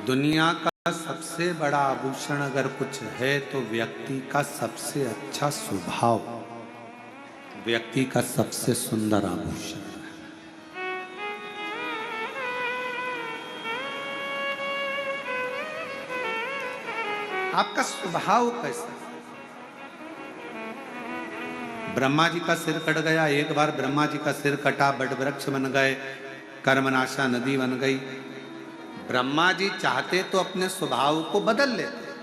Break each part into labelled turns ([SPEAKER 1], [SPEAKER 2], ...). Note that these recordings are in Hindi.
[SPEAKER 1] दुनिया का सबसे बड़ा आभूषण अगर कुछ है तो व्यक्ति का सबसे अच्छा स्वभाव, व्यक्ति का सबसे सुंदर आभूषण है। आपका स्वभाव कैसा है? ब्रह्मा जी का सिर कट गया, एक बार ब्रह्मा जी का सिर कटा, बट वृक्ष बन गए, कर्मनाशा नदी बन गई। ब्रह्मा जी चाहते तो अपने स्वभाव को बदल लेते,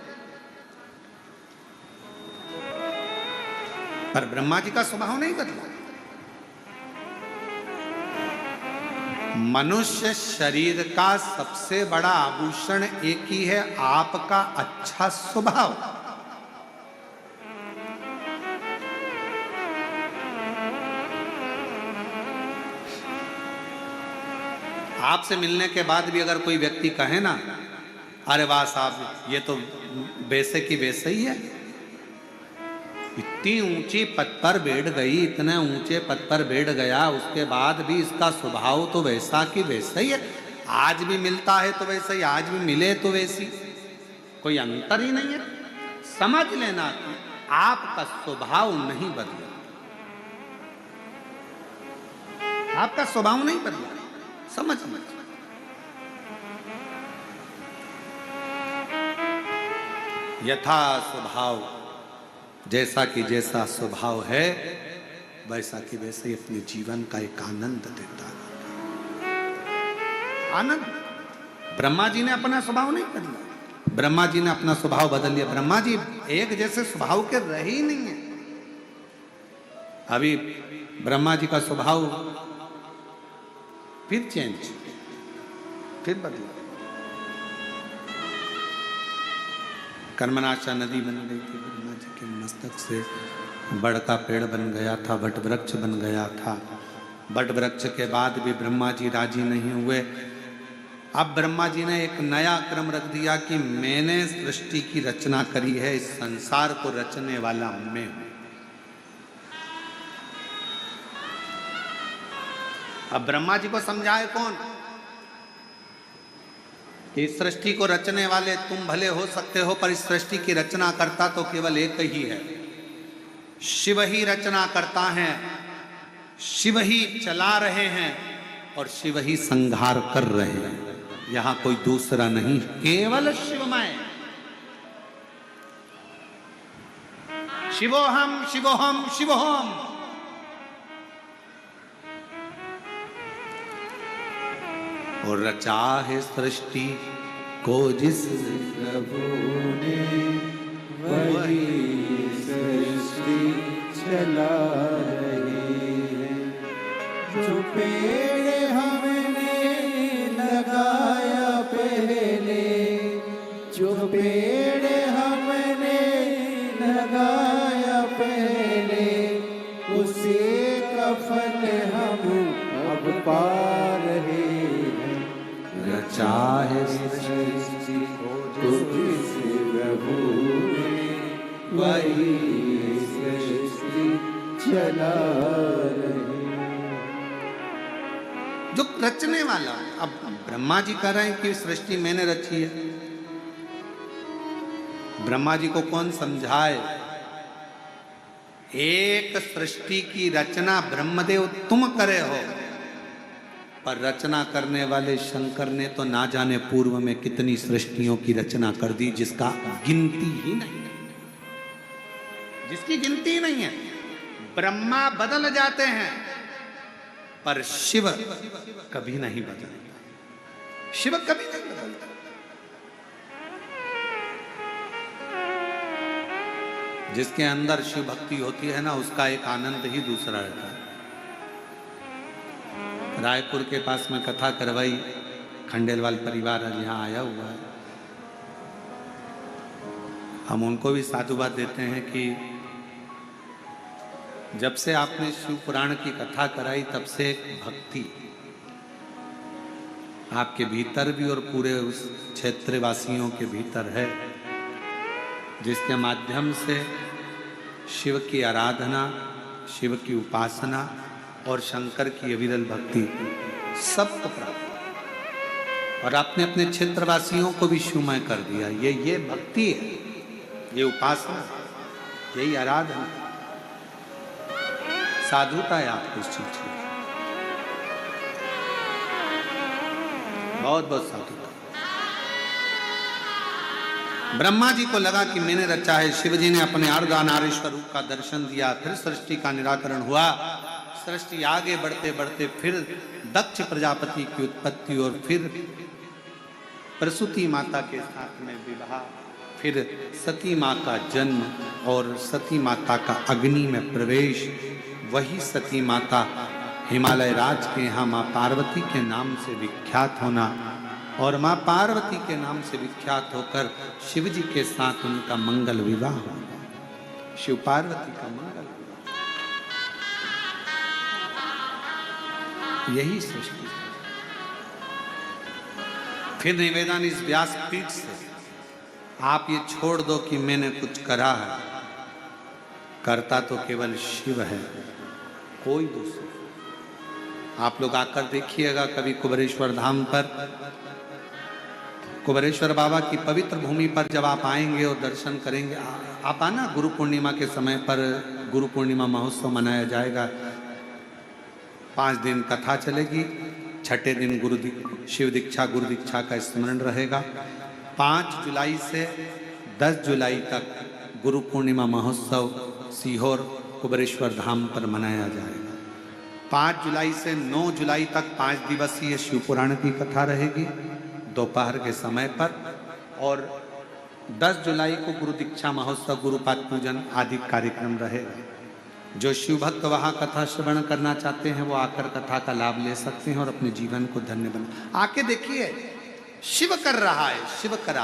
[SPEAKER 1] पर ब्रह्मा जी का स्वभाव नहीं बदला। मनुष्य शरीर का सबसे बड़ा आभूषण एक ही है, आपका अच्छा स्वभाव। आपसे मिलने के बाद भी अगर कोई व्यक्ति कहे ना, अरे वाह साहब ये तो वैसे की वैसे ही है, इतनी ऊंची पद पर बैठ गई, इतने ऊंचे पद पर बैठ गया, उसके बाद भी इसका स्वभाव तो वैसा की वैसा ही है, आज भी मिलता है तो वैसा ही, आज भी मिले तो वैसी, कोई अंतर ही नहीं है। समझ लेना कि आपका स्वभाव नहीं बदला, आपका स्वभाव नहीं बदला, समझ। यथा स्वभाव, जैसा कि जैसा स्वभाव है वैसा कि वैसे ही अपने जीवन का एक आनंद देता है। आनंद। ब्रह्मा जी ने अपना स्वभाव नहीं बदला, ब्रह्मा जी ने अपना स्वभाव बदल लिया। ब्रह्मा जी एक जैसे स्वभाव के रहे ही नहीं है। अभी ब्रह्मा जी का स्वभाव फिर चेंज, फिर बदला। कर्मनाशा नदी बन गई थी, ब्रह्मा जी के मस्तक से बड़ का पेड़ बन गया था, वट वृक्ष बन गया था। वट वृक्ष के बाद भी ब्रह्मा जी राजी नहीं हुए। अब ब्रह्मा जी ने एक नया क्रम रख दिया कि मैंने सृष्टि की रचना करी है, इस संसार को रचने वाला मैं हूं। अब ब्रह्मा जी को समझाए कौन कि इस सृष्टि को रचने वाले तुम भले हो सकते हो, पर इस सृष्टि की रचना करता तो केवल एक ही है, शिव ही रचना करता है, शिव ही चला रहे हैं और शिव ही संहार कर रहे हैं, यहां कोई दूसरा नहीं, केवल शिवमय। शिवोहम शिवोहम शिवोहम। और रचा है सृष्टि को जिस
[SPEAKER 2] प्रभु ने, वही सृष्टि चला रही है। जो पेड़ हमने लगाया पहले, जो पेड़ हमने लगाया पहले, उसी का फल हम अब पा रहे हैं। रचा है सृष्टि को जिस प्रभु ने, वही सृष्टि चला रही।
[SPEAKER 1] जो रचने वाला, अब ब्रह्मा जी कह रहे हैं कि सृष्टि मैंने रची है। ब्रह्मा जी को कौन समझाए? एक सृष्टि की रचना ब्रह्मदेव तुम करे हो, पर रचना करने वाले शंकर ने तो ना जाने पूर्व में कितनी सृष्टियों की रचना कर दी, जिसका गिनती ही नहीं है, जिसकी गिनती ही नहीं है। ब्रह्मा बदल जाते हैं पर शिव कभी नहीं बदलता, शिव कभी नहीं बदलता। जिसके अंदर शिव भक्ति होती है ना, उसका एक आनंद ही दूसरा रहता है। रायपुर के पास में कथा करवाई, खंडेलवाल परिवार आज यहाँ आया हुआ है, हम उनको भी साधुवाद देते हैं कि जब से आपने शिव पुराण की कथा कराई तब से एक भक्ति आपके भीतर भी और पूरे उस क्षेत्रवासियों के भीतर है, जिसके माध्यम से शिव की आराधना, शिव की उपासना और शंकर की अविरल भक्ति सबको प्राप्त। और आपने अपने क्षेत्रवासियों को भी शिवमय कर दिया। ये भक्ति है, ये उपासना, यही आराधना, साधुता है आपको इस चीज की। बहुत बहुत साधुता। ब्रह्मा जी को लगा कि मैंने रचा है। शिव जी ने अपने अर्धनारीश्वर रूप का दर्शन दिया। फिर सृष्टि का निराकरण हुआ। सृष्टि आगे बढ़ते बढ़ते फिर दक्ष प्रजापति की उत्पत्ति और फिर प्रसूति माता के साथ में विवाह, फिर सती माँ का जन्म और सती माता का अग्नि में प्रवेश। वही सती माता हिमालय राज के यहाँ माँ पार्वती के नाम से विख्यात होना और माँ पार्वती के नाम से विख्यात होकर शिव जी के साथ उनका मंगल विवाह होना, शिव पार्वती का मंगल विवाह। यही सृष्टि। फिर निवेदन इस व्यासपीठ से, आप ये छोड़ दो कि मैंने कुछ करा है, करता तो केवल शिव है, कोई दूसरा। आप लोग आकर देखिएगा कभी कुबेरेश्वर धाम पर, कुबेरेश्वर बाबा की पवित्र भूमि पर जब आप आएंगे और दर्शन करेंगे, आप आना गुरु पूर्णिमा के समय पर। गुरु पूर्णिमा महोत्सव मनाया जाएगा, 5 दिन कथा चलेगी, छठे दिन शिव दीक्षा गुरु दीक्षा का स्मरण रहेगा। 5 जुलाई से 10 जुलाई तक गुरु पूर्णिमा महोत्सव सीहोर कुबेरेश्वर धाम पर मनाया जाएगा। 5 जुलाई से 9 जुलाई तक 5 दिवसीय शिव पुराण की कथा रहेगी दोपहर के समय पर, और 10 जुलाई को गुरु दीक्षा महोत्सव, गुरुपाद पूजन आदि कार्यक्रम रहेगा। जो शिव भक्त वहाँ कथा श्रवण करना चाहते हैं वो आकर कथा का लाभ ले सकते हैं और अपने जीवन को धन्य बना। आके देखिए, शिव कर रहा है, शिव करा